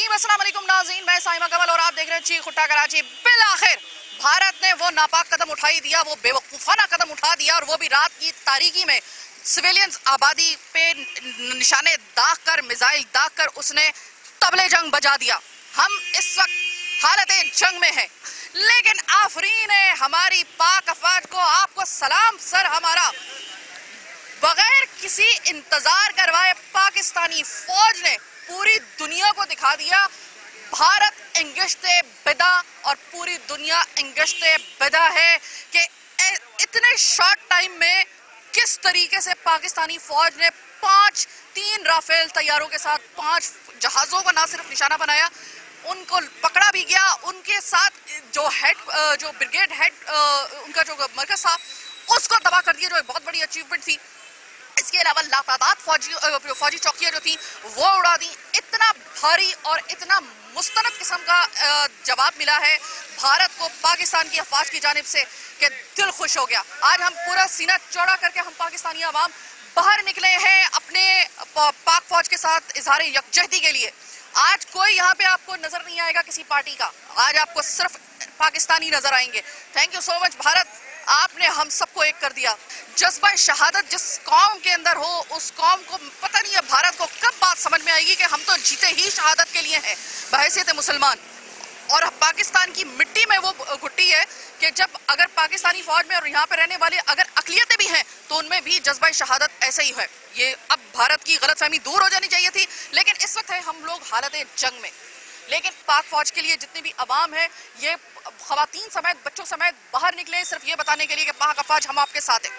रहीम, अस्सलाम वालेकुम नाज़रीन, मैं साइमा कमल और आप देख रहे हैं चीख उठा कराची। बिलाखिर भारत ने वो नापाक कदम उठाई दिया, वो बेवकूफ़ाना कदम उठा दिया, और वो भी रात की तारीकी में सिविलियंस आबादी पे निशाने दाग कर, मिसाइल दाग कर उसने तबले जंग बजा दिया। हम इस वक्त हालत जंग में हैं, लेकिन आफरीन है हमारी पाक अफवाज को, आपको सलाम सर हमारा। बगैर किसी इंतजार करवाए पाकिस्तानी फौज ने पूरी दुनिया को दिखा दिया भारत इंगिश्ते बिदा, और पूरी दुनिया इंगिश्ते बिदा है कि इतने शॉर्ट टाइम में किस तरीके से पाकिस्तानी फौज ने 3 राफेल तैयारों के साथ 5 जहाज़ों को ना सिर्फ निशाना बनाया, उनको पकड़ा भी गया। उनके साथ जो ब्रिगेड हेड उनका जो मरकज था उसको तबाह कर दिया, जो एक बहुत बड़ी अचीवमेंट थी। इसके अलावा लातादाद फौजी चौकियां जो थी वो उड़ा दी। इतना भारी और इतना मुस्तनद किस्म का जवाब मिला है भारत को पाकिस्तान की अफवाज की जानिब से कि दिल खुश हो गया। आज हम पूरा सीना चौड़ा करके हम पाकिस्तानी अवाम बाहर निकले हैं अपने पाक फौज के साथ इजहार यकजहती के लिए। आज कोई यहाँ पे आपको नजर नहीं आएगा किसी पार्टी का, आज आपको सिर्फ पाकिस्तानी नजर आएंगे। Thank you so much Bharat, आपने हम सबको एक कर दिया। जज्बा शहादत जिस कौम के अंदर हो, उस कौम को पता नहीं है भारत को कब बात समझ में आएगी कि हम तो जीते ही शहादत के लिए हैं बहैसियत मुसलमान। और पाकिस्तान की मिट्टी में वो घुट्टी है कि जब अगर पाकिस्तानी फौज में और यहाँ पे रहने वाले अगर अकलियतें भी हैं तो उनमें भी जज्बा शहादत ऐसे ही है। ये अब भारत की गलतफहमी दूर हो जानी चाहिए थी, लेकिन इस वक्त है हम लोग हालत जंग में। लेकिन पाक फौज के लिए जितनी भी अवाम है, ये खवातीन समेत बच्चों समेत बाहर निकले सिर्फ ये बताने के लिए कि पाक फौज हम आपके साथ है।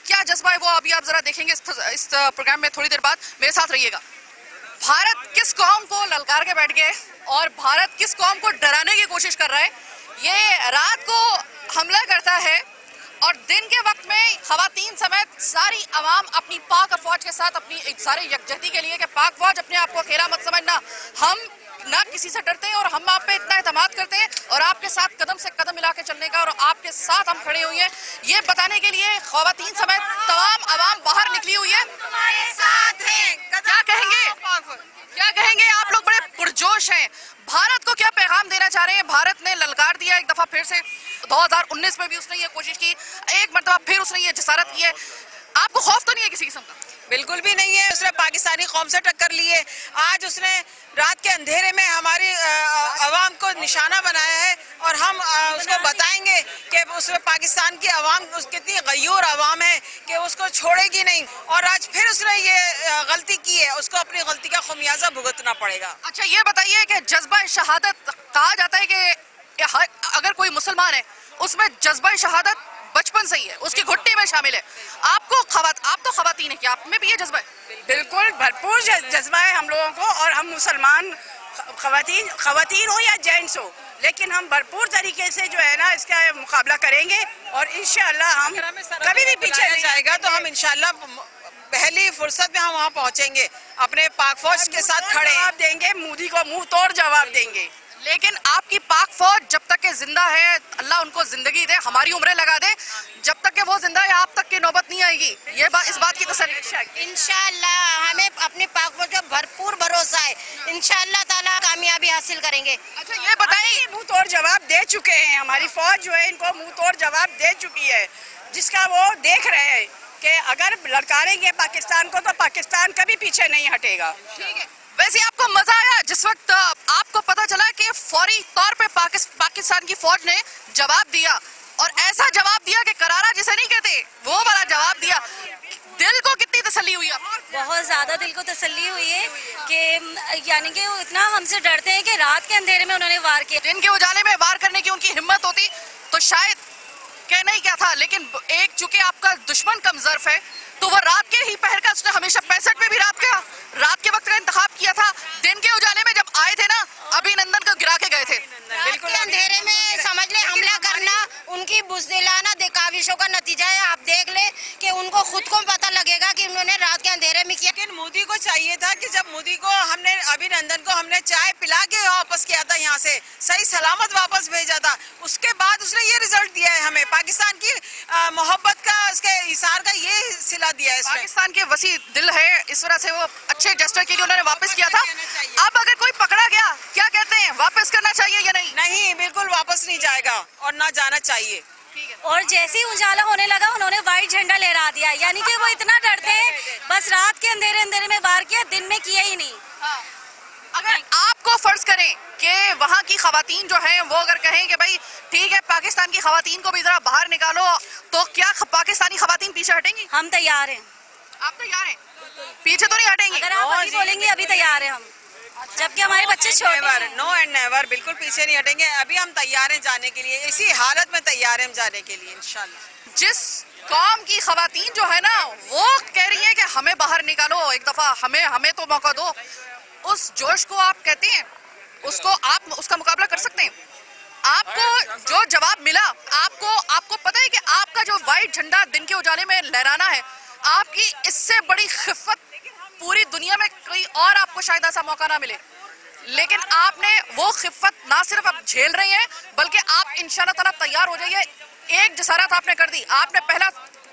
क्या जज्बा है वो अभी आप जरा देखेंगे इस प्रोग्राम में थोड़ी देर बाद, मेरे साथ रहिएगा। भारत किस कौम को ललकार के बैठ गए और भारत किस कौम को डराने की कोशिश कर रहा है। ये रात को हमला करता है और दिन के वक्त में खवातीन समेत सारी अवाम अपनी पाक फौज के साथ अपनी सारे यकजहती के लिए कि पाक फौज अपने आप को अकेला मत समझना, हम ना किसी से डरते हैं और हम आप पे इतना एतमाद करते हैं और आपके साथ कदम से कदम मिला के चलने का, और आपके साथ हम खड़े हुए हैं ये बताने के लिए खवातीन समेत तमाम अवाम बाहर निकली हुई है। क्या कहेंगे आप लोग, बड़े पुरजोश हैं। भारत को क्या पैगाम देना चाह रहे हैं? भारत ने ललकार दिया एक दफा फिर से, 2019 में भी उसने ये कोशिश की, एक मरतबा फिर उसने ये जसारत की है। आपको खौफ तो नहीं है किसी किस्म का? बिल्कुल भी नहीं है। उसने पाकिस्तानी कौम से टक्कर ली है। आज उसने रात के अंधेरे में हमारी अवाम को निशाना बनाया है और हम उसको बताएंगे कि उसमें पाकिस्तान की अवाम कितनी गयूर अवाम है कि उसको छोड़ेगी नहीं। और आज फिर उसने ये गलती की है, उसको अपनी गलती का खमियाजा भुगतना पड़ेगा। अच्छा ये बताइए कि जज्बा शहादत कहा जाता है कि अगर कोई मुसलमान है उसमें जज्बा शहादत बचपन से ही है, उसकी घुट्टी में शामिल है। आप तो खवातीन है, क्या आप में भी ये जज्बा है? बिल्कुल भरपूर जज्बा है हम लोगों को, और हम मुसलमान खवातीन हो या जेंट्स हो, लेकिन हम भरपूर तरीके से जो है ना इसका मुकाबला करेंगे और इंशाअल्लाह हम कभी भी पीछे नहीं जाएगा। तो हम इंशाअल्लाह पहली फुर्सत में हम वहाँ पहुँचेंगे, अपने पाक फौज के साथ खड़े जवाब देंगे, मोदी को मुंह तोड़ जवाब देंगे। लेकिन आपकी पाक फौज जब तक के जिंदा है, अल्लाह उनको जिंदगी दे, हमारी उम्रें लगा दे, जब तक के वो जिंदा है आप तक की नौबत नहीं आएगी। ये इस बात की तसल्ली। इंशाअल्लाह हमें अपने पाक फौज का भरपूर भरोसा है, इंशाअल्लाह ताला कामयाबी हासिल करेंगे। अच्छा ये बताइए, मुंह तोड़ जवाब दे चुके हैं, हमारी फौज जो है इनको मुंह तोड़ जवाब दे चुकी है, जिसका वो देख रहे हैं कि अगर ललकारेंगे पाकिस्तान को तो पाकिस्तान कभी पीछे नहीं हटेगा। ठीक है। वैसे आपको मजा आया जिस वक्त आपको पता चला कि फौरी तौर पे पाकिस्तान की फौज ने जवाब दिया, और ऐसा जवाब दिया कि करारा जिसे नहीं कहते वो वाला जवाब दिया? दिल को कितनी तसल्ली हुई? बहुत ज्यादा दिल को तसल्ली हुई है कि यानी कि वो इतना हमसे डरते हैं कि रात के अंधेरे में उन्होंने वार किया। दिन के उजाले में वार करने की उनकी हिम्मत होती तो शायद कहना ही क्या था, लेकिन एक चूंकि आपका दुश्मन कमजोर है तो वो रात के ही पहर का, उसने हमेशा 65 में भी रात के वक्त का इंतखाब किया था। दिन के उजाले में जब आए थे ना, अभिनंदन को गिरा के गए थे। बिल्कुल अंधेरे में समझ ले हमला करना उनकी बुज़दिलाना काविशों का नतीजा है। आप देख ले कि उनको खुद को पता लगेगा कि उन्होंने रात के अंधेरे में किया। लेकिन मोदी को चाहिए था कि जब मोदी को हमने अभिनंदन को हमने चाय पिला के वापस किया था, यहाँ से सही सलामत वापस भेजा था, उसके बाद उसने ये रिजल्ट दिया है हमें, पाकिस्तान की मोहब्बत का, उसके इशार का ये सिला दिया है। पाकिस्तान के वसी दिल है, इस वजह से वो अच्छे जेस्चर के लिए उन्होंने वापस किया था। अब अगर कोई पकड़ा गया, क्या वापस करना चाहिए या नहीं? नहीं, बिल्कुल वापस नहीं जाएगा और ना जाना चाहिए। और जैसे ही उजाला होने लगा उन्होंने व्हाइट झंडा लहरा दिया, यानी कि वो इतना डरते हैं, बस रात के अंधेरे अंधेरे में वार किया, दिन में किया ही नहीं। हाँ। अगर आपको फर्ज करें कि वहाँ की खवातीन जो हैं वो अगर कहें कि भाई ठीक है पाकिस्तान की खवातीन को भी जरा बाहर निकालो, तो क्या पाकिस्तानी खवातीन पीछे हटेंगी? हम तैयार हैं। आप तैयार हैं? पीछे तो नहीं हटेंगी? अगर आप अभी बोलेंगे अभी तैयार हैं हम, जबकि हमारे बच्चे छोटे हैं। नो एंड नेवर, बिल्कुल पीछे नहीं हटेंगे। अभी हम तैयार हैं जाने के लिए, इसी हालत में तैयार हैं हम जाने के लिए इंशाल्लाह। जिस कौम की खवातीन जो है ना वो कह रही है कि हमें बाहर निकालो, एक दफा हमें तो मौका दो, उस जोश को आप कहते हैं उसको आप उसका मुकाबला कर सकते हैं? आपको जो जवाब मिला, आपको पता है कि आपका जो व्हाइट झंडा दिन के उजाले में लहराना है, आपकी इससे बड़ी खिफत पूरी दुनिया में कोई और आपको शायद ऐसा मौका ना मिले, लेकिन आपने वो खिफत ना सिर्फ आप झेल रहे हैं बल्कि आप इंशाल्लाह ताला तैयार हो जाइए। एक जसारत आपने कर दी, आपने पहला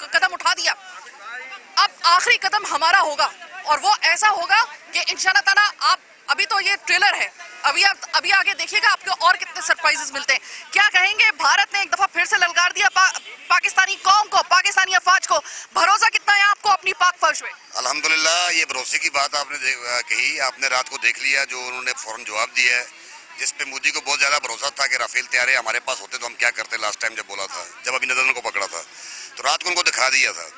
कदम उठा दिया, अब आखिरी कदम हमारा होगा और वो ऐसा होगा कि इंशाल्लाह ताला आप, अभी तो ये ट्रेलर है, अभी आगे देखिएगा आपको और कितने सरप्राइजेस मिलते हैं। क्या कहेंगे, भारत ने एक दफा फिर से ललकार दिया पाकिस्तानी कौम को, पाकिस्तानी अफवाज को, भरोसा कितना है आपको अपनी पाक फौज में? अल्हम्दुलिल्लाह, ये भरोसे की बात आपने कही, आपने रात को देख लिया जो उन्होंने फौरन जवाब दिया है, जिस पे मोदी को बहुत ज्यादा भरोसा था कि राफेल तैयारे हमारे पास होते तो हम क्या करते लास्ट टाइम जब बोला था, जब अभिनंदन को पकड़ा था, तो रात को उनको दिखा दिया था,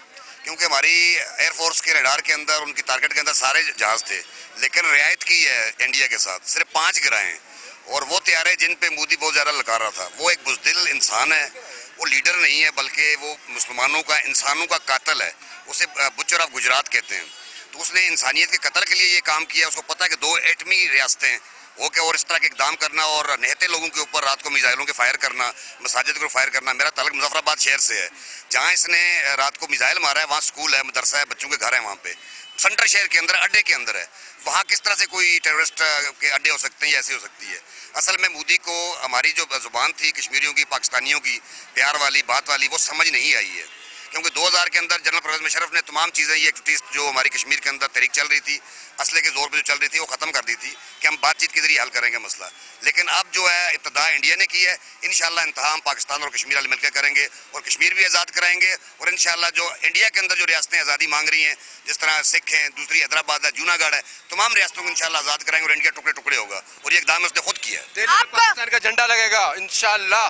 क्योंकि हमारी एयरफोर्स के रडार के अंदर, उनकी टारगेट के अंदर सारे जहाज थे, लेकिन रियायत की है इंडिया के साथ, सिर्फ 5 गिराए हैं, और वो तैयारे जिन पे मोदी बहुत ज्यादा लगा रहा था, वो एक बुज़दिल इंसान है, वो लीडर नहीं है बल्कि वो मुसलमानों का, इंसानों का कातिल है, उसे बुचर ऑफ गुजरात कहते हैं। तो उसने इंसानियत के कत्ल के लिए ये काम किया, उसको पता है कि 2 एटमी रियासतें ओके, और इस तरह के इकदाम करना और निहत्ते लोगों के ऊपर रात को मिसाइलों के फायर करना, मसाजिद को फायर करना। मेरा ताल्लुक मुजफ्फराबाद शहर से है, जहाँ इसने रात को मिसाइल मारा है वहाँ स्कूल है, मदरसा है, बच्चों के घर है, वहाँ पे सेंटर शहर के अंदर अड्डे के अंदर है, वहाँ किस तरह से कोई टेररिस्ट के अड्डे हो सकते हैं या ऐसे हो सकती है। असल में मोदी को हमारी जो जुबान थी कश्मीरियों की, पाकिस्तानियों की, प्यार वाली बात वाली, वो समझ नहीं आई है, क्योंकि 2000 के अंदर जनरल परवेज मुशर्रफ ने तमाम चीज़ें, ये एक्टिविटीज जो हमारी कश्मीर के अंदर तहरीक चल रही थी, असले के जोर पे जो चल रही थी, वो ख़त्म कर दी थी कि हम बातचीत के जरिए हल करेंगे मसला। लेकिन अब जो है इब्तदा इंडिया ने की है, इंशाल्लाह इंतहा हम पाकिस्तान और कश्मीर वाले मिलकर करेंगे और कश्मीर भी आज़ाद कराएंगे, और इंशाल्लाह जो इंडिया के अंदर जो रियासतें आज़ादी मांग रही हैं, जिस तरह सिख हैं, दूसरी हैदराबाद है, जूनागढ़ है, तमाम रियासतों को इंशाल्लाह आज़ाद कराएंगे और इंडिया टुकड़े टुकड़े होगा, और ये इक़दाम उसने खुद किया है। दिल्ली पे पाकिस्तान का झंडा लगेगा इंशाल्लाह,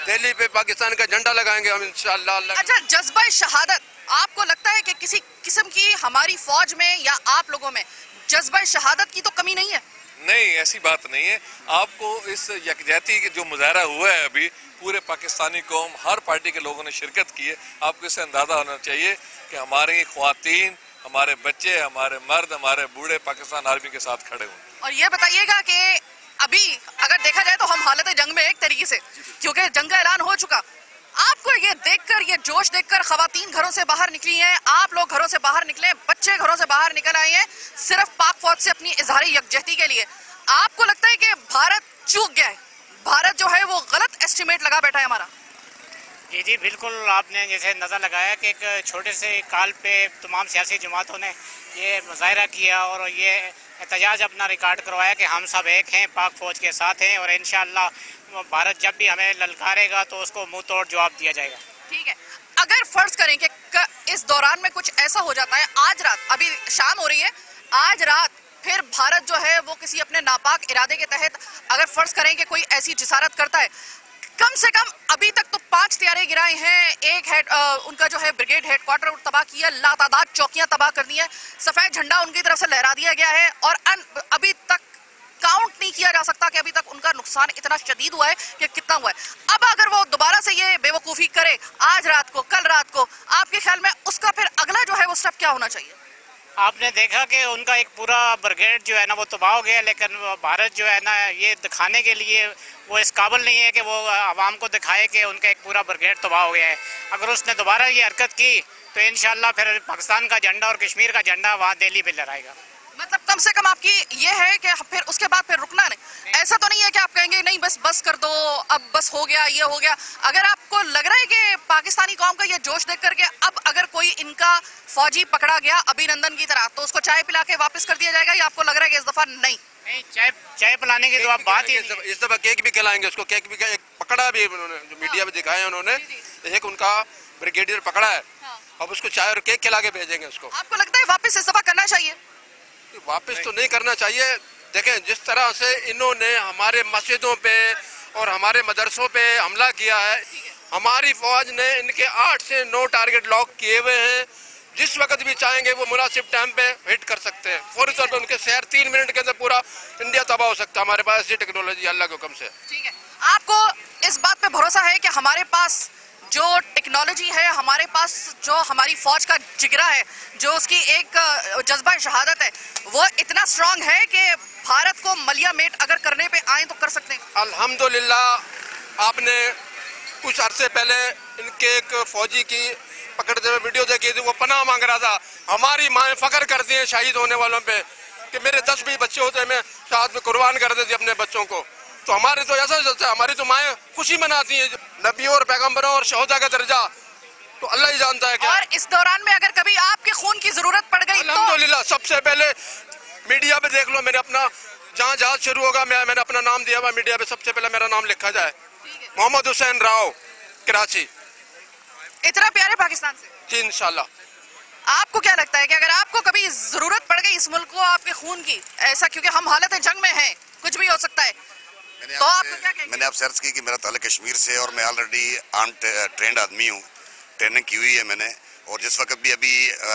दिल्ली पे पाकिस्तान का झंडा लगाएंगे हम इंशाल्लाह। अच्छा, जज्बा शहादत आपको लगता है कि किसी किस्म की हमारी फौज में या आप लोगों में जज्बा शहादत की तो कमी नहीं है? नहीं, ऐसी बात नहीं है। आपको इस यकजहती के जो मुजाहरा हुआ है अभी, पूरे पाकिस्तानी कौम, हर पार्टी के लोगों ने शिरकत की है, आपको इससे अंदाजा होना चाहिए कि हमारी ख्वातीन, हमारे बच्चे, हमारे मर्द, हमारे बूढ़े पाकिस्तान आर्मी के साथ खड़े हुए। और ये बताइएगा कि अभी अगर देखा जाए तो हम हालत जंग में एक तरीके से, क्योंकि जंग का ऐलान हो चुका, आपको ये देखकर, ये जोश देखकर खवातीन घरों से बाहर निकली हैं, आप लोग घरों से बाहर निकले, बच्चे घरों से बाहर निकल आए हैं सिर्फ पाक फौज से अपनी इजहारी यकजहती के लिए। आपको लगता है कि भारत चूक गया है, भारत जो है वो गलत एस्टिमेट लगा बैठा है हमारा? जी बिल्कुल, आपने जैसे नज़र लगाया कि एक छोटे से कॉल पे तमाम सियासी जमातों ने ये मुजाहरा किया और ये एहतजाज अपना रिकॉर्ड करवाया कि हम सब एक हैं, पाक फौज के साथ हैं, और इंशाअल्लाह भारत जब भी हमें ललकारेगा तो उसको मुंह तोड़ जवाब दिया जाएगा। ठीक है, अगर फर्ज करें कि इस दौरान में कुछ ऐसा हो जाता है, आज रात, अभी शाम हो रही है, आज रात फिर भारत जो है वो किसी अपने नापाक इरादे के तहत अगर फर्ज करें कि कोई ऐसी जिसारत करता है, कम से कम अभी तक तो 5 तैयारे गिराए हैं, एक उनका जो है ब्रिगेड हेडक्वार्टर तबाह किया, लातादाद चौकियां तबाह कर दी हैं, सफेद झंडा उनकी तरफ से लहरा दिया गया है, और अभी तक काउंट नहीं किया जा सकता कि अभी तक उनका नुकसान इतना शदीद हुआ है कि कितना हुआ है। अब अगर वो दोबारा से ये बेवकूफ़ी करे आज रात को, कल रात को, आपके ख्याल में उसका फिर अगला जो है वो स्टेप क्या होना चाहिए? आपने देखा कि उनका एक पूरा ब्रिगेड जो है ना वो तबाह हो गया, लेकिन भारत जो है ना ये दिखाने के लिए वो इस काबिल नहीं है कि वो आवाम को दिखाए कि उनका एक पूरा ब्रिगेड तबाह हो गया है। अगर उसने दोबारा ये हरकत की तो इंशाल्लाह फिर पाकिस्तान का झंडा और कश्मीर का झंडा वहाँ दिल्ली पे लहराएगा। मतलब कम से कम आपकी ये है कि फिर उसके बाद फिर रुकना नहीं, ऐसा तो नहीं है कि आप कहेंगे नहीं बस कर दो, अब बस हो गया, ये हो गया। अगर आपको लग रहा है कि पाकिस्तानी कौम का ये जोश देख करके अब अगर कोई इनका फौजी पकड़ा गया अभिनंदन की तरह, तो उसको चाय पिला के वापस कर दिया जाएगा, या आपको लग रहा है कि इस दफा नहीं? नहीं, चाय पिलाने की तो आप बात ही इस दफा केक भी खिलाएंगे उसको। केक भी एक पकड़ा भी उन्होंने, जो मीडिया में दिखाया उन्होंने, एक उनका ब्रिगेडियर पकड़ा है। अब उसको चाय और केक खिला के भेजेंगे उसको। आपको लगता है वापस इस दफा करना चाहिए? वापस तो नहीं करना चाहिए। देखें जिस तरह से इन्होंने हमारे मस्जिदों पे और हमारे मदरसों पे हमला किया है, हमारी फौज ने इनके 8 से 9 टारगेट लॉक किए हुए हैं। जिस वक्त भी चाहेंगे वो मुनासिब टाइम पे हिट कर सकते हैं। फौरी तौर पे उनके शहर 3 मिनट के अंदर पूरा इंडिया तबाह हो सकता है। हमारे पास ऐसी टेक्नोलॉजी अल्लाह के हुक्म से। ठीक है, आपको इस बात पे भरोसा है कि हमारे पास जो टेक्नोलॉजी है, हमारे पास जो हमारी फौज का जिगरा है, जो उसकी एक जज्बा शहादत है, वो इतना स्ट्रांग है कि भारत को मलिया मेट अगर करने पे आए तो कर सकते हैं? अल्हम्दुलिल्लाह, आपने कुछ अरसे पहले इनके एक फौजी की पकड़ते हुए वीडियो देखी थी, वो पनाह मांग रहा था। हमारी माएँ फख्र करती हैं शहीद होने वालों पे कि मेरे 10-20 बच्चे होते, मैं साथ में कुर्बान कर देती अपने बच्चों को। तो हमारे तो ऐसा चलता है, हमारी तो माएँ खुशी मनाती हैं। नबियों और पैगम्बरों और शहदा का दर्जा तो अल्लाह ही जानता है क्या। और इस दौरान में अगर कभी आपके खून की जरूरत पड़ गई तो? अल्हम्दुलिल्लाह, सबसे पहले मीडिया पे देख लो, मेरे अपना जहाँ जहाज शुरू होगा मैंने अपना नाम दिया हुआ मीडिया पे, सबसे पहले मेरा नाम लिखा जाए, मोहम्मद हुसैन राव, कराची। इतना प्यारे पाकिस्तान से जी इंशाल्लाह। आपको क्या लगता है कि अगर आपको कभी जरूरत पड़ गई इस मुल्क को आपके खून की, ऐसा क्योंकि हम हालत जंग में हैं, कुछ भी हो सकता है, तो आप क्या कहेंगे? मैंने आप सर्च की कि मेरा ताल्लुक कश्मीर से और मैं ऑलरेडी ट्रेंड आदमी हूँ, ट्रेनिंग की हुई है मैंने। और जिस वक्त भी अभी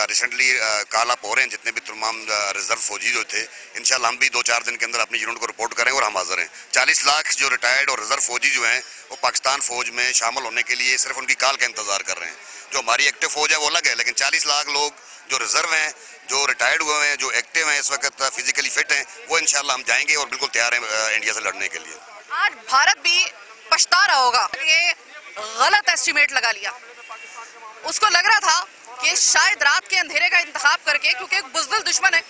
रिसेंटली कॉल अप हो रहे हैं जितने भी तमाम रिजर्व फौजी जो थे, इंशाल्लाह हम भी 2-4 दिन के अंदर अपनी यूनिट को रिपोर्ट करेंगे और हम हाजिर हैं। 40 लाख जो रिटायर्ड और रिजर्व फौजी जो हैं वो पाकिस्तान फौज में शामिल होने के लिए सिर्फ उनकी कॉल का इंतजार कर रहे हैं। जो हमारी एक्टिव फौज है वो अलग है, लेकिन 40 लाख लोग जो रिजर्व हैं, जो रिटायर्ड हुए हैं, जो एक्टिव हैं, इस वक्त फिजिकली फिट हैं, वो इंशाल्लाह हम जाएंगे और बिल्कुल तैयार हैं इंडिया से लड़ने के लिए। आज भारत भी पछता रहा होगा कि गलत एस्टिमेट लगा लिया। उसको लग रहा था कि शायद रात के अंधेरे का इंतखाब करके, क्योंकि एक बुज़दिल दुश्मन है,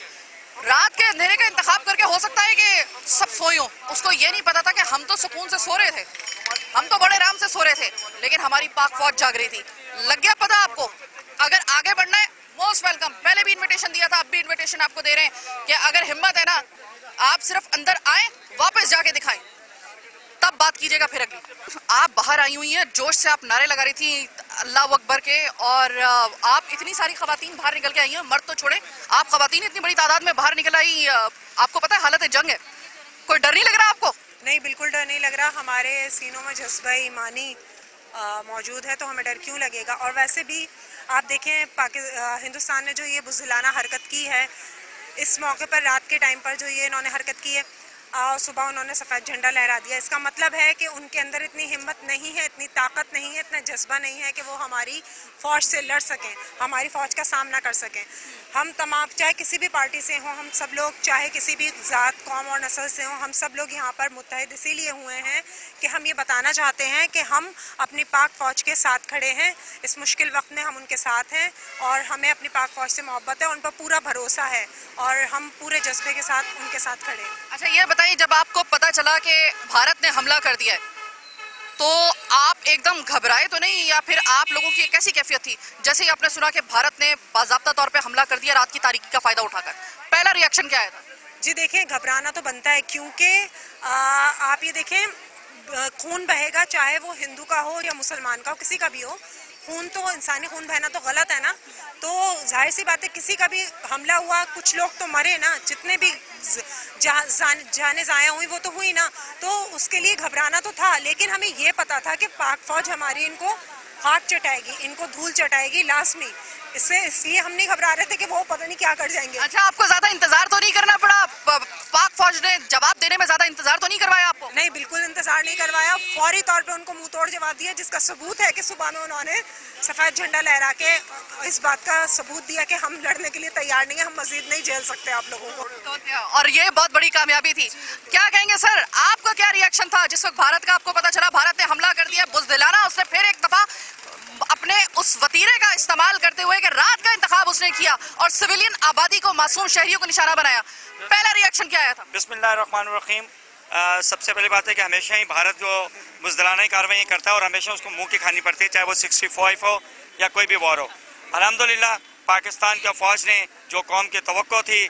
रात के अंधेरे का इंतखाब करके हो सकता है कि सब सोए हों। उसको ये नहीं पता था कि हम तो सुकून से सो रहे थे, हम तो बड़े आराम से सो रहे थे, लेकिन हमारी पाक फौज जाग रही थी। लग गया पता आपको? अगर आगे बढ़ना है, मोस्ट वेलकम। पहले भी इन्विटेशन दिया था, अब भी इन्विटेशन आपको दे रहे हैं कि अगर हिम्मत है ना, आप सिर्फ अंदर आए, वापस जाके दिखाएं, तब बात कीजिएगा फिर अगली। आप बाहर आई हुई हैं, जोश से आप नारे लगा रही थी अल्लाह अकबर के, और आप इतनी सारी खवातीन बाहर निकल के आई हैं, मर्द तो छोड़े, आप खवातीन इतनी बड़ी तादाद में बाहर निकल आई। आपको पता है हालत जंग है, कोई डर नहीं लग रहा आपको? नहीं, बिल्कुल डर नहीं लग रहा। हमारे सीनों में जज्बा ईमानी मौजूद है, तो हमें डर क्यों लगेगा। और वैसे भी आप देखें हिंदुस्तान ने जो ये बुज़दिलाना हरकत की है, इस मौके पर रात के टाइम पर जो ये इन्होंने हरकत की है, सुबह उन्होंने सफ़ेद झंडा लहरा दिया, इसका मतलब है कि उनके अंदर इतनी हिम्मत नहीं है, इतनी ताकत नहीं है, इतना जज्बा नहीं है कि वो हमारी फ़ौज से लड़ सकें, हमारी फ़ौज का सामना कर सकें। हम तमाम, चाहे किसी भी पार्टी से हों, हम सब लोग, चाहे किसी भी ज़ात, कौम और नस्ल से हों, हम सब लोग यहाँ पर मुत्तहिद इसीलिए हुए हैं कि हम ये बताना चाहते हैं कि हम अपनी पाक फ़ौज के साथ खड़े हैं। इस मुश्किल वक्त में हम उनके साथ हैं और हमें अपनी पाक फ़ौज से मोहब्बत है, उन पर पूरा भरोसा है और हम पूरे जज्बे के साथ उनके साथ खड़े हैं। अच्छा, ये बताइए, जब आपको पता चला कि भारत ने हमला कर दिया है, तो आप एकदम घबराए तो नहीं, या फिर आप लोगों की कैसी कैफियत थी जैसे ही आपने सुना कि भारत ने बाज़ाब्ता तौर पे हमला कर दिया रात की तारीकी का फ़ायदा उठाकर? पहला रिएक्शन क्या आया था? जी देखिए, घबराना तो बनता है, क्योंकि आप ये देखें, खून बहेगा, चाहे वो हिंदू का हो या मुसलमान का हो, किसी का भी हो, खून तो, इंसानी खून बहना तो गलत है ना। तो जाहिर सी बात है, किसी का भी हमला हुआ, कुछ लोग तो मरे ना, जितने भी जाने ज़ाया हुई वो तो हुई ना, तो उसके लिए घबराना तो था। लेकिन हमें ये पता था कि पाक फौज हमारी इनको खाक चटाएगी, इनको धूल चटाएगी लाजमी। इसलिए हम नहीं घबरा रहे थे कि वो पता नहीं क्या कर जाएंगे। अच्छा, आपको ज्यादा इंतजार तो नहीं करना पड़ा? पाक फौज ने जवाब देने में ज्यादा इंतजार तो नहीं करवाया आपको? नहीं, बिल्कुल इंतजार नहीं करवाया, फौरी तौर पे उनको मुंह तोड़ जवाब दिया, जिसका सबूत है कि सुबह में उन्होंने सफेद झंडा लहरा के इस बात का सबूत दिया कि हम लड़ने के लिए तैयार नहीं है, हम मजीद नहीं झेल सकते आप लोगों को। और ये बहुत बड़ी कामयाबी थी। क्या कहेंगे सर, आपका क्या रिएक्शन था जिस वक्त भारत का आपको पता चला भारत ने हमला कर दिया? बुज़दिलाना उसने फिर एक दफा अपने उस वतीरे का इस्तेमाल करते हुए कि रात का इंतखाब उसने किया और सिविलियन आबादी को, मासूम शहरियों को निशाना बनाया, पहला रिएक्शन क्या आया था? बिस्मिल्लाहिर्रहमानिर्रहीम। सबसे पहली बात है कि हमेशा ही भारत जो बुज़दिलाना कार्रवाई करता है और हमेशा उसको मुंह की खानी पड़ती है, चाहे वो 65 हो या कोई भी वॉर हो। अल्हम्दुलिल्लाह पाकिस्तान की फ़ौज ने जो कौम की तवक्को थी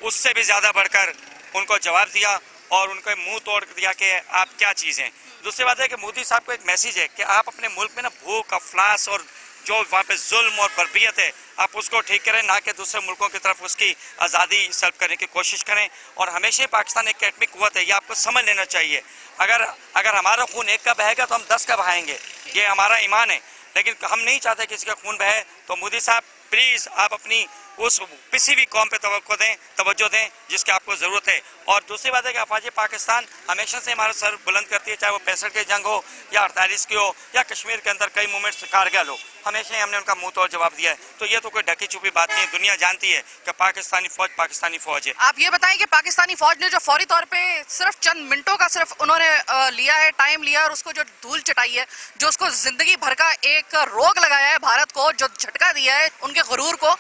उससे भी ज़्यादा बढ़कर उनको जवाब दिया और उनको मुंह तोड़ दिया कि आप क्या चीज़ हैं। दूसरी बात है कि मोदी साहब को एक मैसेज है कि आप अपने मुल्क में ना भूख, अफलास और जो वहाँ पे जुल्म और बर्बियत है आप उसको ठीक करें, ना कि दूसरे मुल्कों की तरफ उसकी आज़ादी सल्ब करने की कोशिश करें। और हमेशा ही पाकिस्तान एक एटमिक कुव्वत है, ये आपको समझ लेना चाहिए। अगर हमारा खून एक का बहेगा तो हम 10 का बहाएंगे, ये हमारा ईमान है, लेकिन हम नहीं चाहते किसी का खून बहे। तो मोदी साहब प्लीज़ आप अपनी उस किसी भी कौम पे तवज्जो दें जिसकी आपको ज़रूरत है। और दूसरी बात है कि अफवाज पाकिस्तान हमेशा से हमारा सर बुलंद करती है, चाहे वो 65 की जंग हो या 48 की हो या कश्मीर के अंदर कई मूवमेंट्स कारगिल हो, हमेशा ही हमने उनका मुंह तोड़ जवाब दिया है। तो ये तो कोई ढकी छुपी बात नहीं है, दुनिया जानती है कि पाकिस्तानी फ़ौज है। आप ये बताएं कि पाकिस्तानी फौज ने जो फौरी तौर पे सिर्फ चंद मिनटों का सिर्फ उन्होंने लिया है, टाइम लिया, और उसको जो धूल चटाई है, जो उसको जिंदगी भर का एक रोग लगाया है भारत को, जो झटका दिया है उनके गुरूर को,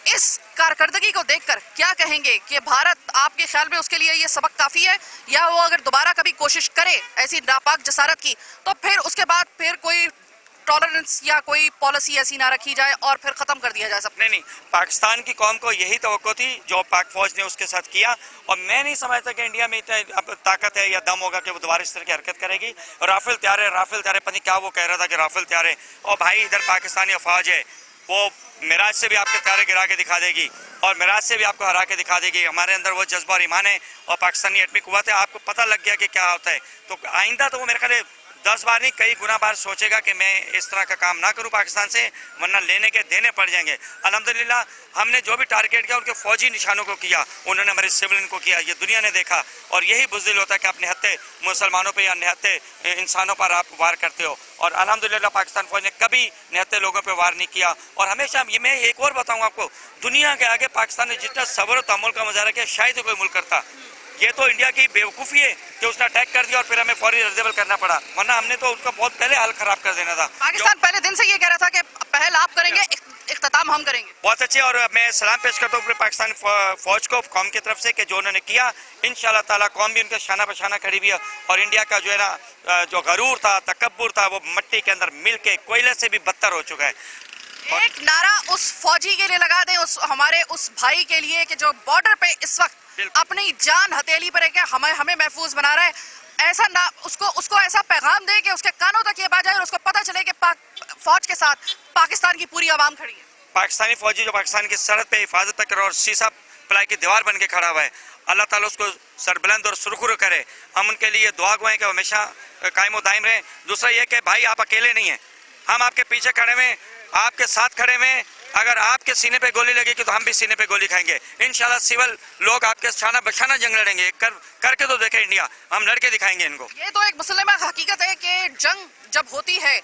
इस कारकर्दगी को देखकर क्या कहेंगे कि भारत आपके ख्याल में उसके लिए ये सबक काफी है, या वो अगर दोबारा कभी कोशिश करे ऐसी नापाक जसारत की तो फिर उसके बाद फिर कोई टॉलरेंस या कोई पॉलिसी ऐसी ना रखी जाए और फिर खत्म कर दिया जाए सब? नहीं, पाकिस्तान की कौम को यही तवक्को थी जो पाक फौज ने उसके साथ किया, और मैं नहीं समझता कि इंडिया में इतना ताकत है या दम होगा कि वो दोबारा इस तरह की हरकत करेगी। राफेल तैयार है, पता नहीं क्या वो कह रहा था कि राफेल तैयार है, और भाई इधर पाकिस्तानी फौज है, वो मिराज से भी आपके तारे गिरा के दिखा देगी और मिराज से भी आपको हरा के दिखा देगी। हमारे अंदर वो जज्बा और ईमान है, और पाकिस्तानी एटमिक कुव्वत है, आपको पता लग गया कि क्या होता है। तो आइंदा तो वो मेरे ख्याल 10 बार नहीं कई गुना बार सोचेगा कि मैं इस तरह का काम ना करूं पाकिस्तान से, वरना लेने के देने पड़ जाएंगे। अल्हम्दुलिल्लाह हमने जो भी टारगेट किया उनके फौजी निशानों को किया, उन्होंने हमारे सिविलियन को किया, ये दुनिया ने देखा। और यही बुज़दिल होता है कि आप निहत्ते मुसलमानों पे या निहत्ते इंसानों पर आप वार करते हो, और अल्हम्दुलिल्लाह पाकिस्तान फौज ने कभी निहत्ते लोगों पर वार नहीं किया। और हमेशा ये मैं एक और बताऊँगा आपको, दुनिया के आगे पाकिस्तान ने जितना सब्र और तहम्मुल का मुजाहरा किया शायद कोई मुल्क करता। ये तो इंडिया की बेवकूफ़ी है कि उसने अटैक कर दिया और फिर हमें फौरी रद्देबल करना पड़ा, वरना हमने तो उसका बहुत पहले हाल खराब कर देना था। पाकिस्तान पहले दिन से ये कह रहा था कि पहल आप करेंगे, इख्तिताम हम करेंगे। बहुत अच्छे, और मैं सलाम पेश करता हूँ पाकिस्तानी फौज को कौम की तरफ से कि जो उन्होंने किया, इंशाल्लाह ताला कौम भी उनके शाना बशाना खड़ी हुई है। और इंडिया का जो है ना जो गरूर था, तकब्बुर था, वो मिट्टी के अंदर मिल के कोयले से भी बदतर हो चुका है। एक नारा उस फौजी के लिए लगा दें, उस हमारे उस भाई के लिए कि जो बॉर्डर पे इस वक्त अपनी जान हथेली पर है, हमें महफूज बना रहा है। ऐसा ना उसको ऐसा पैगाम दे कि उसके कानों तक ये बात जाए और उसको पता चले कि फौज के साथ पाकिस्तान की पूरी आवाम खड़ी है। पाकिस्तानी फौजी जो पाकिस्तान की सरहद पे हिफाजत पे कर रहा है और शीशा प्लाई की दीवार बन के खड़ा हुआ है, अल्लाह ताला उसको सरबुलंद और सुरखुर करे। हम उनके लिए दुआ गो हैं कि हमेशा कायम और दायम रहें। दूसरा ये कि भाई आप अकेले नहीं हैं, हम आपके पीछे खड़े हुए, आपके साथ खड़े हुए। अगर आपके सीने पे गोली लगेगी तो हम भी सीने पे गोली खाएंगे इंशाल्लाह। सिविल लोग आपके शाना बशाना जंग लड़ेंगे, करके तो देखे इंडिया, हम लड़के दिखाएंगे इनको। ये तो एक मुसलमान हकीकत है कि जंग जब होती है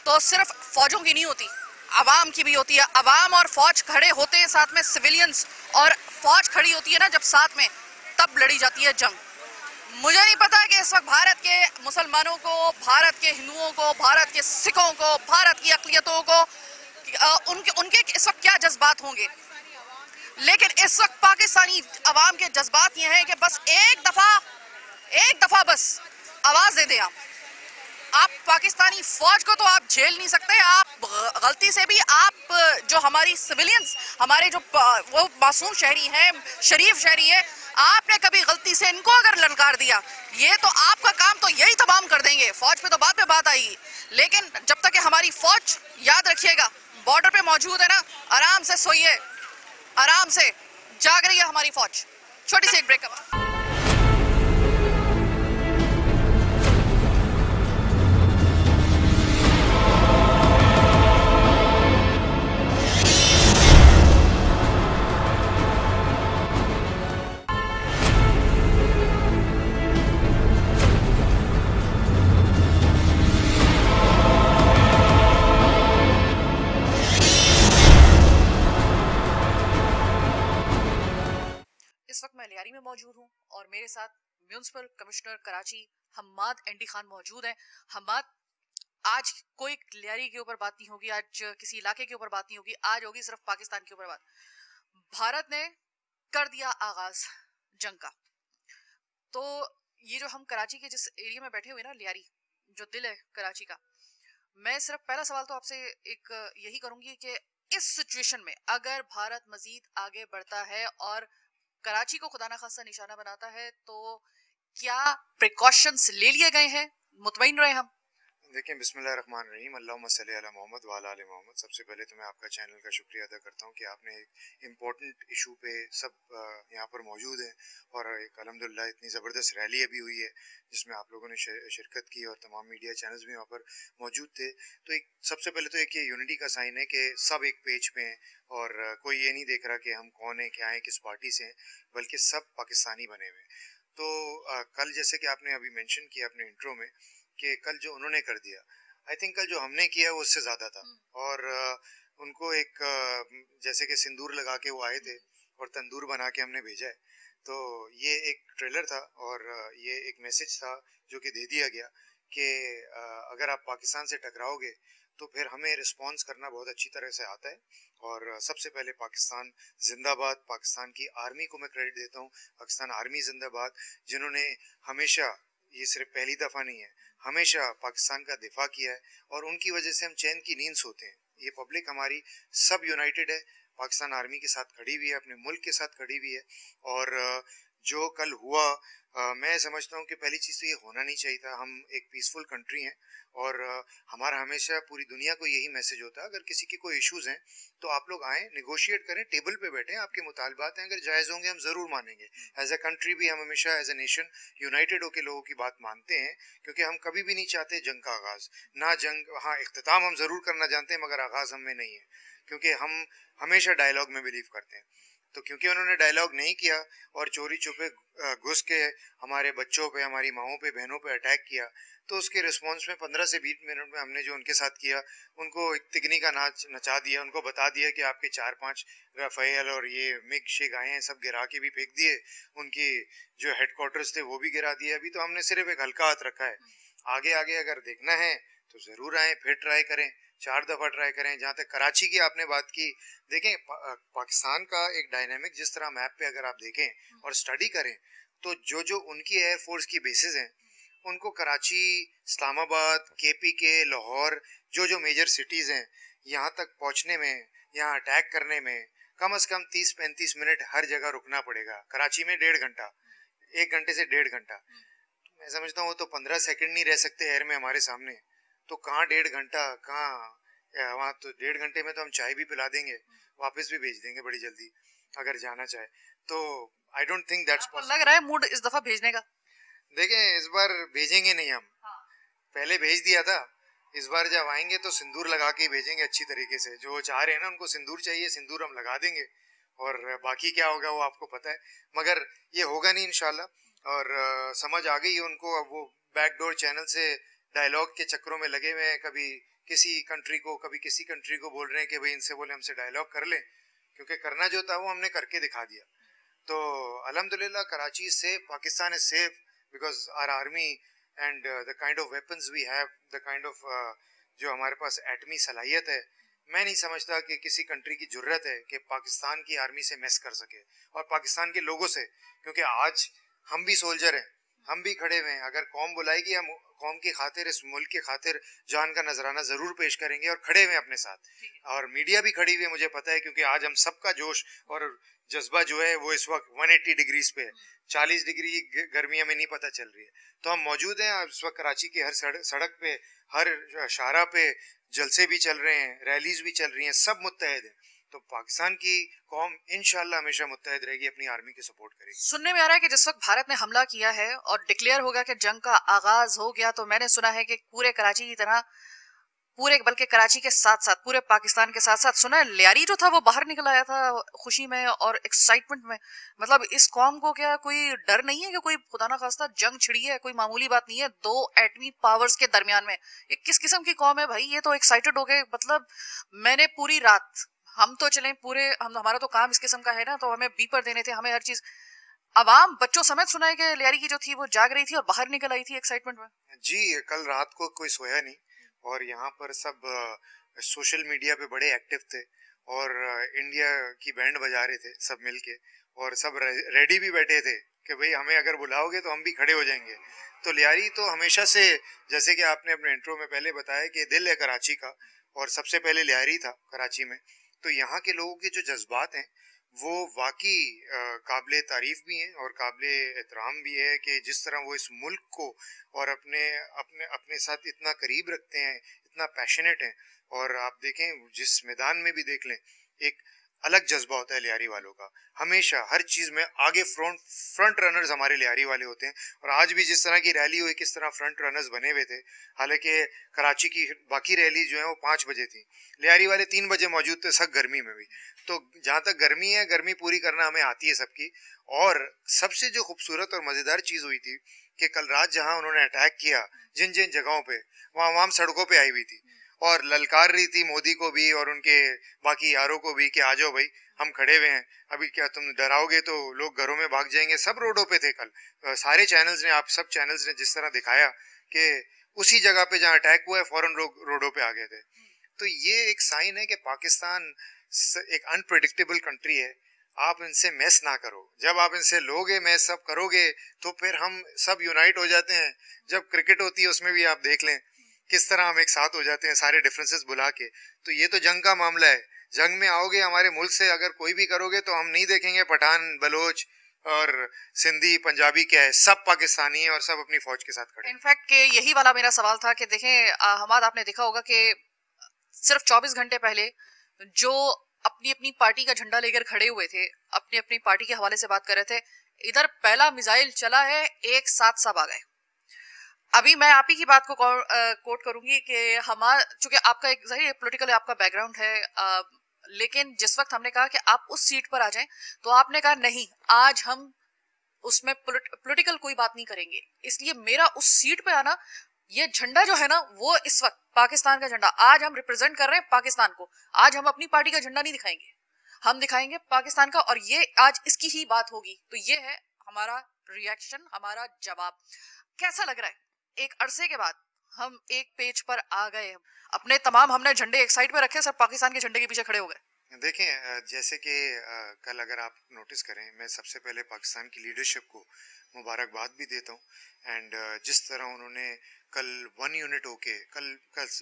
तो सिर्फ फौजों की नहीं होती, अवाम की भी होती है। अवाम और फौज खड़े होते हैं साथ में, सिविलियंस और फौज खड़ी होती है ना जब साथ में, तब लड़ी जाती है जंग। मुझे नहीं पता कि इस वक्त भारत के मुसलमानों को, भारत के हिंदुओं को, भारत के सिखों को, भारत की अक़लियतों को उनके इस वक्त क्या जज्बात होंगे, लेकिन इस वक्त पाकिस्तानी अवाम के जज्बात ये हैं कि बस एक दफा बस आवाज दे दें। आप पाकिस्तानी फौज को तो आप झेल नहीं सकते, आप गलती से भी आप जो हमारी सिविलियंस, हमारे जो वो मासूम शहरी हैं, शरीफ शहरी है, आपने कभी गलती से इनको अगर ललकार दिया, ये तो आपका काम तो यही तमाम कर देंगे। फौज पे तो बाद में बात आएगी, लेकिन जब तक कि हमारी फौज, याद रखिएगा, बॉर्डर पे मौजूद है ना, आराम से सोइए, आराम से जाग रही है हमारी फौज। छोटी सी एक ब्रेकअप। इस वक्त मैं लियारी में मौजूद हूँ और मेरे साथ municipal commissioner Karachi Hammad Andy Khan मौजूद हैं। हम्माद, आज कोई लियारी के ऊपर बात नहीं होगी, आज किसी इलाके के ऊपर बात नहीं होगी, आज होगी सिर्फ पाकिस्तान के ऊपर बात। भारत ने कर दिया आगाज जंग का, तो ये जो हम कराची के जिस एरिया में बैठे हुए ना, लियारी जो दिल है कराची का, मैं सिर्फ पहला सवाल तो आपसे एक यही करूंगी कि इस सिचुएशन में अगर भारत मजीद आगे बढ़ता है और कराची को खुदा न खास्ता निशाना बनाता है, तो क्या प्रिकॉशंस ले लिए गए हैं, मुतमईन रहे हम? देखिए, बिस्मिल्लाहिर्रहमानिर्रहीम, अल्लाहुम्मा सल्ली अला मोहम्मद व अला आलि मोहम्मद। सबसे पहले तो मैं आपका चैनल का शुक्रिया अदा करता हूँ कि आपने एक इम्पोर्टेंट इशू पे सब यहाँ पर मौजूद हैं और एक अल्हम्दुलिल्लाह इतनी ज़बरदस्त रैली अभी हुई है जिसमें आप लोगों ने शिरकत की और तमाम मीडिया चैनल्स भी वहाँ पर मौजूद थे। तो एक सबसे पहले तो एक ये यूनिटी का साइन है कि सब एक पेज पे हैं और कोई ये नहीं देख रहा कि हम कौन हैं, क्या हैं, किस पार्टी से हैं, बल्कि सब पाकिस्तानी बने हुए हैं। तो कल जैसे कि आपने अभी मेंशन किया अपने इंट्रो में कि कल जो उन्होंने कर दिया, आई थिंक कल जो हमने किया वो उससे ज़्यादा था। और उनको एक जैसे कि सिंदूर लगा के वो आए थे और तंदूर बना के हमने भेजा है, तो ये एक ट्रेलर था और ये एक मैसेज था जो कि दे दिया गया कि अगर आप पाकिस्तान से टकराओगे तो फिर हमें रिस्पॉन्स करना बहुत अच्छी तरह से आता है। और सबसे पहले पाकिस्तान जिंदाबाद, पाकिस्तान की आर्मी को मैं क्रेडिट देता हूँ, पाकिस्तान आर्मी जिंदाबाद, जिन्होंने हमेशा, ये सिर्फ पहली दफ़ा नहीं है, हमेशा पाकिस्तान का दिफा किया है और उनकी वजह से हम चैन की नींद सोते हैं। ये पब्लिक हमारी सब यूनाइटेड है, पाकिस्तान आर्मी के साथ खड़ी हुई है, अपने मुल्क के साथ खड़ी हुई है। और जो कल हुआ, मैं समझता हूँ कि पहली चीज़ तो ये होना नहीं चाहिए था। हम एक पीसफुल कंट्री हैं और हमारा हमेशा पूरी दुनिया को यही मैसेज होता है, अगर किसी के कोई इश्यूज़ हैं तो आप लोग आएँ, निगोशिएट करें, टेबल पे बैठें, आपके मुतालबात हैं, अगर जायज़ होंगे हम ज़रूर मानेंगे। एज अ कंट्री भी हम हमेशा एज अ नेशन यूनाइटेड होकर लोगों की बात मानते हैं, क्योंकि हम कभी भी नहीं चाहते जंग का आगाज़, ना जंग, हाँ इख्तिताम हम ज़रूर करना जानते हैं मगर आगाज़ हम में नहीं है, क्योंकि हम हमेशा डायलॉग में बिलीव करते हैं। तो क्योंकि उन्होंने डायलॉग नहीं किया और चोरी छुपे घुस के हमारे बच्चों पे, हमारी माओं पे, बहनों पे अटैक किया, तो उसके रिस्पांस में 15 से 20 मिनट में हमने जो उनके साथ किया, उनको एक तिगनी का नाच नचा दिया, उनको बता दिया कि आपके 4-5 राफेल और ये मिग शिग आए हैं, सब गिरा के भी फेंक दिए, उनकी जो हेडक्वार्टर्स थे वो भी गिरा दिए। अभी तो हमने सिर्फ एक हल्का हाथ रखा है, आगे आगे अगर देखना है तो ज़रूर आए, फिर ट्राई करें, 4 दफ़ा ट्राई करें। जहाँ तक कराची की आपने बात की, देखें पाकिस्तान का एक डायनामिक जिस तरह मैप पे अगर आप देखें और स्टडी करें, तो जो जो उनकी एयरफोर्स की बेसिस हैं, उनको कराची, इस्लामाबाद, KPK, लाहौर, जो जो मेजर सिटीज़ हैं, यहाँ तक पहुँचने में, यहाँ अटैक करने में कम से कम 30-35 मिनट हर जगह रुकना पड़ेगा। कराची में 1.5 घंटा, 1 घंटे से 1.5 घंटा, मैं समझता हूँ वो तो 15 सेकंड नहीं रह सकते एयर में हमारे सामने, तो कहाँ 1.5 घंटा, कहाँ वहाँ, तो 1.5 घंटे में तो हम चाय भी पिला देंगे, वापस भी भेज देंगे बड़ी जल्दी अगर जाना चाहे। तो I don't think that's possible. लग रहा है मूड इस दफा भेजने का? देखें, इस बार भेजेंगे नहीं हम, पहले भेज दिया था, इस बार जब आएंगे तो सिंदूर लगा के भेजेंगे अच्छी तरीके से। जो चाह रहे हैं ना, उनको सिंदूर चाहिए, सिंदूर हम लगा देंगे, और बाकी क्या होगा वो आपको पता है, मगर ये होगा नहीं इंशाल्लाह। और समझ आ गई है उनको, अब वो बैकडोर चैनल से डायलॉग के चक्करों में लगे हुए हैं, कभी किसी कंट्री को, कभी किसी कंट्री को बोल रहे हैं कि भाई इनसे बोले हमसे डायलॉग कर लें, क्योंकि करना जो था वो हमने करके दिखा दिया। तो अल्हम्दुलिल्लाह Karachi is safe, Pakistan is safe because our army and the kind of weapons we have, the kind of जो हमारे पास एटमी सलाहियत है, मैं नहीं समझता कि किसी कंट्री की ज़रूरत है कि पाकिस्तान की आर्मी से मैस कर सके, और पाकिस्तान के लोगों से, क्योंकि आज हम भी सोल्जर हैं, हम भी खड़े हुए हैं। अगर कौम बुलाएगी, हम कौम की खातिर, इस मुल्क की खातिर जान का नजराना ज़रूर पेश करेंगे और खड़े हुए अपने साथ। और मीडिया भी खड़ी हुई है, मुझे पता है, क्योंकि आज हम सबका जोश और जज्बा जो है वो इस वक्त 180 डिग्रीज पे है, 40 डिग्री गर्मी हमें नहीं पता चल रही है। तो हम मौजूद हैं इस वक्त कराची की हर सड़क पे, हर शाहरा पे जलसे भी चल रहे हैं, रैलीज भी चल रही हैं, सब मुत्तहद हैं। तो पाकिस्तान की कौम इंशाल्लाह हमेशा मुत्तहद रहेगी, अपनी आर्मी की सपोर्ट करेगी। सुनने में आ रहा है कि जिस वक्त भारत ने हमला किया है और डिक्लेयर हो गया कि जंग का आगाज हो गया, तो मैंने सुना है कि पूरे कराची की तरह, पूरे बल्कि कराची के साथ साथ पूरे पाकिस्तान के साथ साथ, सुना है लियारी जो था वो बाहर निकल आया था खुशी में और एक्साइटमेंट में। मतलब इस कौम को क्या कोई डर नहीं है कि कोई खुदा ना खास्ता जंग छिड़ी है? कोई मामूली बात नहीं है, 2 एटमी पावर्स के दरमियान में। ये किस किस्म की कौम है भाई? ये तो एक्साइटेड हो गए। मतलब मैंने पूरी रात, हम तो चले पूरे, हमारा तो काम इस किस्म का है ना, तो हमें बीपर देने थे, हमें हर चीज, अवाम बच्चों समेत सुना है कि लियारी की जो थी वो जाग रही थी और बाहर निकल आई थी एक्साइटमेंट में। जी, कल रात को कोई सोया नहीं और यहाँ पर सब सोशल मीडिया पे बड़े एक्टिव थे और इंडिया की बैंड बजा रहे थे सब मिलके, और सब रेडी भी बैठे थे कि भाई हमें अगर बुलाओगे तो हम भी खड़े हो जाएंगे। तो लियारी तो हमेशा से, जैसे कि आपने अपने इंट्रो में पहले बताया कि दिल है कराची का, और सबसे पहले लियारी था कराची में, तो यहाँ के लोगों के जो जज्बात हैं वो वाकई काबिल तारीफ भी हैं और काबिल एहतराम भी है कि जिस तरह वो इस मुल्क को और अपने अपने अपने साथ इतना करीब रखते हैं, इतना पैशनेट हैं। और आप देखें जिस मैदान में भी देख लें, एक अलग जज्बा होता है लियारी वालों का। हमेशा हर चीज़ में आगे फ्रंट रनर्स हमारे लियारी वाले होते हैं। और आज भी जिस तरह की रैली हुई, किस तरह फ्रंट रनर्स बने हुए थे। हालांकि कराची की बाकी रैली जो है वो 5 बजे थी, लियारी वाले 3 बजे मौजूद थे, सब गर्मी में भी। तो जहाँ तक गर्मी है, गर्मी पूरी करना हमें आती है सबकी। और सबसे जो खूबसूरत और मज़ेदार चीज़ हुई थी कि कल रात जहाँ उन्होंने अटैक किया, जिन जिन जगहों पे, वहाँ आवाम सड़कों पे आई हुई थी और ललकार रही थी मोदी को भी और उनके बाकी यारों को भी कि आ जाओ भाई, हम खड़े हुए हैं, अभी क्या तुम डराओगे तो लोग घरों में भाग जाएंगे। सब रोडों पे थे कल। सारे चैनल्स ने, आप सब चैनल्स ने जिस तरह दिखाया कि उसी जगह पे जहाँ अटैक हुआ है फौरन लोग रोडों पे आ गए थे। तो ये एक साइन है कि पाकिस्तान एक अनप्रेडिक्टेबल कंट्री है। आप इनसे मैस ना करो। जब आप इनसे लोगे, मैस सब करोगे, तो फिर हम सब यूनाइट हो जाते हैं। जब क्रिकेट होती है उसमें भी आप देख लें किस तरह हम एक साथ हो जाते हैं, सारे डिफरेंसेस बुला के। तो ये तो जंग का मामला है। जंग में आओगे हमारे मुल्क से अगर कोई भी करोगे तो हम नहीं देखेंगे पठान, बलोच और सिंधी, पंजाबी क्या है, सब पाकिस्तानी है और सब अपनी फौज के साथ खड़े। इनफैक्ट के यही वाला मेरा सवाल था कि देखें हमाद, आपने देखा होगा कि सिर्फ 24 घंटे पहले जो अपनी अपनी पार्टी का झंडा लेकर खड़े हुए थे, अपनी अपनी पार्टी के हवाले से बात कर रहे थे, इधर पहला मिसाइल चला है, एक साथ सब आ गए। अभी मैं आप ही की बात को कोट करूंगी कि हमारा, चूंकि आपका एक ज़ाहिर पॉलिटिकल आपका बैकग्राउंड है, लेकिन जिस वक्त हमने कहा कि आप उस सीट पर आ जाएं, तो आपने कहा नहीं, आज हम उसमें पॉलिटिकल कोई बात नहीं करेंगे। इसलिए मेरा उस सीट पे आना, ये झंडा जो है ना, वो इस वक्त पाकिस्तान का झंडा, आज हम रिप्रेजेंट कर रहे हैं पाकिस्तान को। आज हम अपनी पार्टी का झंडा नहीं दिखाएंगे, हम दिखाएंगे पाकिस्तान का, और ये आज इसकी ही बात होगी। तो ये है हमारा रिएक्शन, हमारा जवाब। कैसा लग रहा है एक अरसे के बाद हम एक पेज पर आ गए, अपने तमाम हमने झंडे एक साइड पे रखे, सब पाकिस्तान के झंडे के पीछे खड़े हो गए। देखें, जैसे कि कल अगर आप नोटिस करें, मैं सबसे पहले पाकिस्तान की लीडरशिप को मुबारकबाद भी देता हूँ। एंड जिस तरह उन्होंने कल 1 यूनिट होके, कल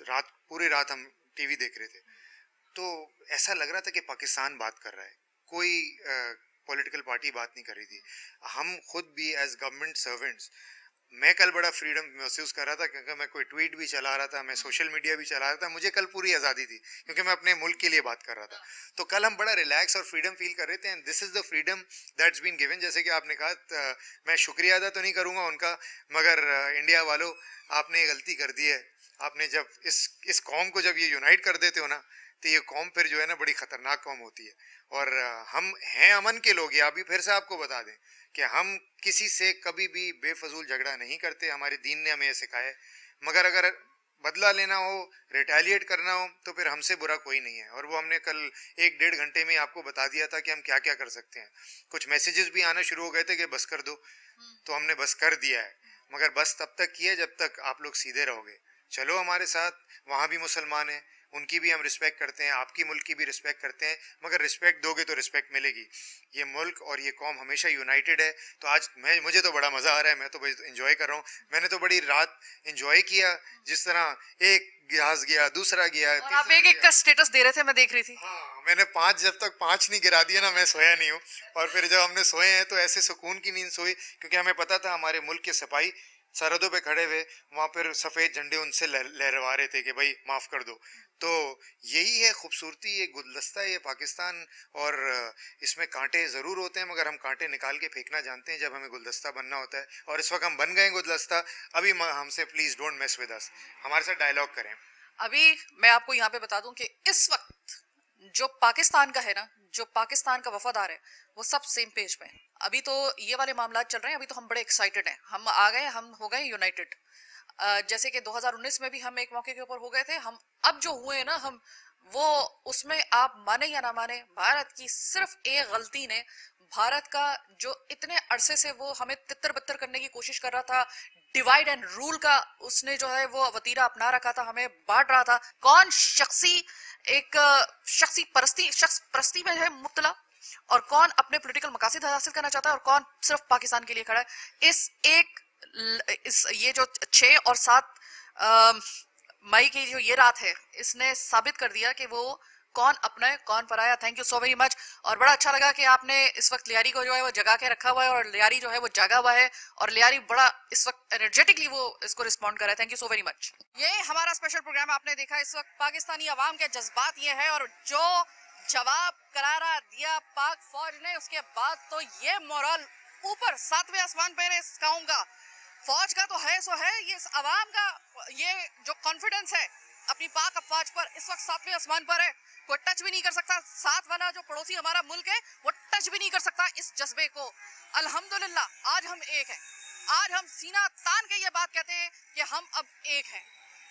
रात पूरी रात हम टीवी देख रहे थे, तो ऐसा लग रहा था कि पाकिस्तान बात कर रहा है, कोई पॉलिटिकल पार्टी बात नहीं कर रही थी। हम खुद भी एज गवर्नमेंट सर्वेंट्स, मैं कल बड़ा फ्रीडम महसूस कर रहा था क्योंकि मैं कोई ट्वीट भी चला रहा था, मैं सोशल मीडिया भी चला रहा था, मुझे कल पूरी आज़ादी थी क्योंकि मैं अपने मुल्क के लिए बात कर रहा था। तो कल हम बड़ा रिलैक्स और फ्रीडम फील कर रहे थे। And this is the freedom that's been given. जैसे कि आपने कहा, मैं शुक्रिया अदा तो नहीं करूँगा उनका, मगर इंडिया वालों, आपने गलती कर दी है। आपने जब इस कौम को जब ये यूनाइट कर देते हो ना, तो ये कौम फिर जो है ना बड़ी ख़तरनाक कौम होती है। और हम हैं अमन के लोग। ये अभी फिर से आपको बता दें कि हम किसी से कभी भी बेफजूल झगड़ा नहीं करते, हमारे दीन ने हमें सिखाया है। मगर अगर बदला लेना हो, रिटेलिएट करना हो, तो फिर हमसे बुरा कोई नहीं है। और वो हमने कल 1-1.5 घंटे में आपको बता दिया था कि हम क्या क्या कर सकते हैं। कुछ मैसेजेस भी आना शुरू हो गए थे कि बस कर दो, तो हमने बस कर दिया है। मगर बस तब तक किए जब तक आप लोग सीधे रहोगे। चलो हमारे साथ, वहाँ भी मुसलमान हैं, उनकी भी हम रिस्पेक्ट करते हैं, आपकी मुल्क की भी रिस्पेक्ट करते हैं, मगर रिस्पेक्ट दोगे तो रिस्पेक्ट मिलेगी। ये मुल्क और ये कौम हमेशा यूनाइटेड है। तो आज मुझे तो बड़ा मज़ा आ रहा है, मैं तो एंजॉय कर रहा हूँ। मैंने तो बड़ी रात एंजॉय किया, जिस तरह एक गिलास गया, दूसरा गया, और आप एक का स्टेटस दे रहे थे, मैं देख रही थी। हाँ, मैंने 5, जब तक 5 नहीं गिरा दिया ना, मैं सोया नहीं हूँ। और फिर जब हमने सोए हैं तो ऐसे सुकून की नींद सोई, क्योंकि हमें पता था हमारे मुल्क के सिपाही सरहदों पे खड़े हुए, वहाँ पर सफ़ेद झंडे उनसे लहरवा रहे थे कि भाई माफ़ कर दो। तो यही है खूबसूरती, ये गुलदस्ता है ये पाकिस्तान। और इसमें कांटे ज़रूर होते हैं, मगर हम कांटे निकाल के फेंकना जानते हैं जब हमें गुलदस्ता बनना होता है। और इस वक्त हम बन गए गुलदस्ता। अभी हमसे please don't mess with us, हमारे साथ डायलॉग करें। अभी मैं आपको यहाँ पे बता दूं कि इस वक्त जो पाकिस्तान का है ना, जो पाकिस्तान का वफादार है, वो सब सेम पेज पे हैं। अभी तो ये वाले मामला चल रहे हैं, अभी तो हम बड़े एक्साइटेड हैं, हम आ गए, हम हो गए यूनाइटेड। जैसे कि 2019 में भी हम एक मौके के ऊपर हो गए थे, हम अब जो हुए हैं ना, हम वो, उसमें आप माने या ना माने, भारत की सिर्फ एक गलती ने, भारत का जो इतने अरसे से वो हमें तितर बितर करने की कोशिश कर रहा था, डिवाइड एंड रूल का उसने जो है वो वतीरा अपना रखा था, हमें बांट रहा था। कौन शख्स परस्ती में है मुब्तला, और कौन अपने पॉलिटिकल मकासद हासिल करना चाहता है, और कौन सिर्फ पाकिस्तान के लिए खड़ा है। ये जो 6 और 7 मई की जो ये रात है, इसने साबित कर दिया कि वो कौन अपना है कौन पराया। Thank you so very much. और बड़ा अच्छा लगा कि आपने इस वक्त लियारी को जो है वो जगा के रखा हुआ है और लियारी जो है वो जागा हुआ है और लियारी बड़ा इस वक्त एनर्जेटिकली वो इसको रिस्पॉन्ड कर रहा है। Thank you so very much. ये हमारा स्पेशल प्रोग्राम आपने देखा। इस वक्त पाकिस्तानी अवाम के जज्बात ये है और जो जवाब करारा दिया पाक फौज ने, उसके बाद तो ये मोरल ऊपर 7वें आसमान पे इस कौम का, फौज का तो है सो है, ये अवाम का ये जो कॉन्फिडेंस है अपनी पाक अफवाज पर इस वक्त 7वें आसमान पर है। कोई टच भी नहीं कर सकता, साथ वाला जो पड़ोसी हमारा मुल्क है वो टच भी नहीं कर सकता इस जज्बे को। अल्हम्दुलिल्लाह आज हम एक हैं, आज हम सीना तान के ये बात कहते हैं कि हम अब एक हैं।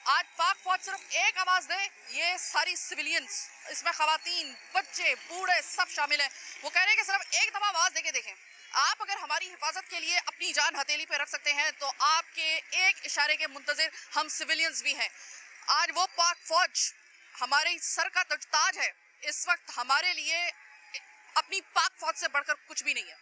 आज पाक फौज सिर्फ एक आवाज दे, ये सारी सिविलियंस, इसमें खवातीन, बच्चे, बूढ़े सब शामिल हैं, वो कह रहे हैं कि सिर्फ एक दफा आवाज देके देखें। आप अगर हमारी हिफाजत के लिए अपनी जान हथेली पे रख सकते हैं तो आपके एक इशारे के मुंतजिर हम सिविलियंस भी हैं। आज वो पाक फौज हमारे सर का ताज है, इस वक्त हमारे लिए अपनी पाक फौज से बढ़कर कुछ भी नहीं है।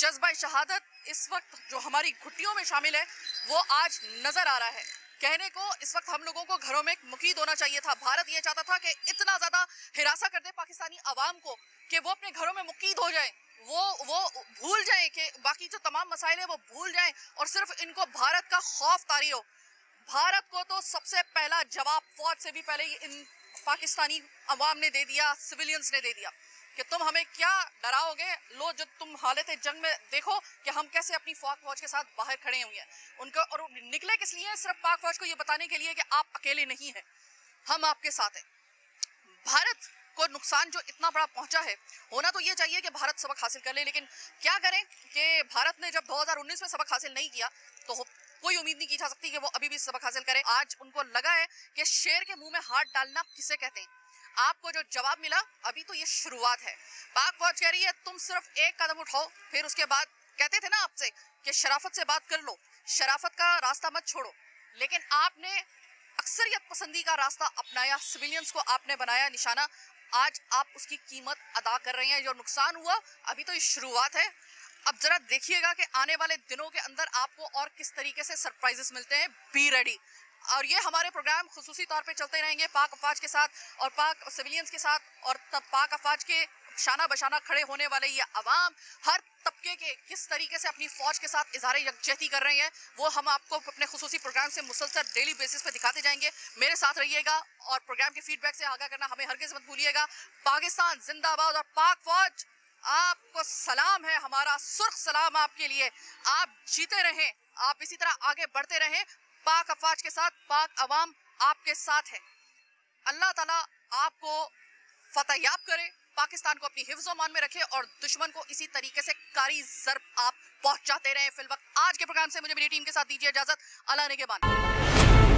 जज्बा शहादत इस वक्त जो हमारी घुट्टियों में शामिल है वो आज नजर आ रहा है। कहने को इस वक्त हम लोगों को घरों में मुकीद होना चाहिए था। भारत ये चाहता था कि इतना ज्यादा हिरासा कर दे पाकिस्तानी अवाम को कि वो अपने घरों में मुकीद हो जाए, वो भूल जाए कि बाकी जो तमाम मसाइल है वो भूल जाए और सिर्फ इनको भारत का खौफ तारी हो। भारत को तो सबसे पहला जवाब फौज से भी पहले इन पाकिस्तानी अवाम ने दे दिया, सिविलियंस ने दे दिया कि तुम हमें क्या डराओगे, लो जो तुम हालत जंग में देखो कि हम कैसे अपनी पाक फौज के साथ बाहर खड़े हुए हैं। उनको और निकले किस लिए? सिर्फ पाक फौज को ये बताने के लिए कि आप अकेले नहीं हैं, हम आपके साथ हैं। भारत को नुकसान जो इतना बड़ा पहुंचा है, होना तो ये चाहिए कि भारत सबक हासिल कर ले, लेकिन क्या करें कि भारत ने जब 2019 में सबक हासिल नहीं किया तो कोई उम्मीद नहीं की जा सकती कि वो अभी भी सबक हासिल करे। आज उनको लगा है कि शेर के मुंह में हाथ डालना किसे कहते हैं। आपको जो जवाब मिला अभी तो ये शुरुआत है। पाक फौज कह रही है तुम सिर्फ एक कदम उठाओ, फिर उसके बाद कहते थे ना आपसे कि शराफत से बात कर लो, शराफत का रास्ता मत छोड़ो, लेकिन आपने अक्सरियत पसंदी का रास्ता अपनाया, सिविलियंस को आपने बनाया निशाना। आज आप उसकी कीमत अदा कर रहे हैं। जो नुकसान हुआ अभी तो ये शुरुआत है। अब जरा देखिएगा कि आने वाले दिनों के अंदर आपको और किस तरीके से सरप्राइजेस मिलते हैं। Be ready. और ये हमारे प्रोग्राम खुसूसी तौर पे चलते रहेंगे पाक अफवाज के साथ और पाक सिविलियंस के साथ, और तब पाक अफवाज के शाना बशाना खड़े होने वाले ये अवाम हर तबके के किस तरीके से अपनी फौज के साथ इजहार यकजहती कर रहे हैं वो हम आपको अपने खुसूसी प्रोग्राम से मुसलसल डेली बेसिस पे दिखाते जाएंगे। मेरे साथ रहिएगा और प्रोग्राम के फीडबैक से आगाह करना हमें हरगिज मत भूलिएगा। पाकिस्तान जिंदाबाद और पाक फौज आपको सलाम है, हमारा सुर्ख सलाम आपके लिए। आप जीते रहें, आप इसी तरह आगे बढ़ते रहें। पाक अफवाज के साथ पाक अवाम आपके साथ है। अल्लाह ताला आपको फतह याब करे, पाकिस्तान को अपनी हिफ्ज़ मान में रखे और दुश्मन को इसी तरीके से कारी ज़र्ब आप पहुंचाते रहें। फिलवक्त आज के प्रोग्राम से मुझे मेरी टीम के साथ दीजिए इजाजत। अल्लाह ने के बान।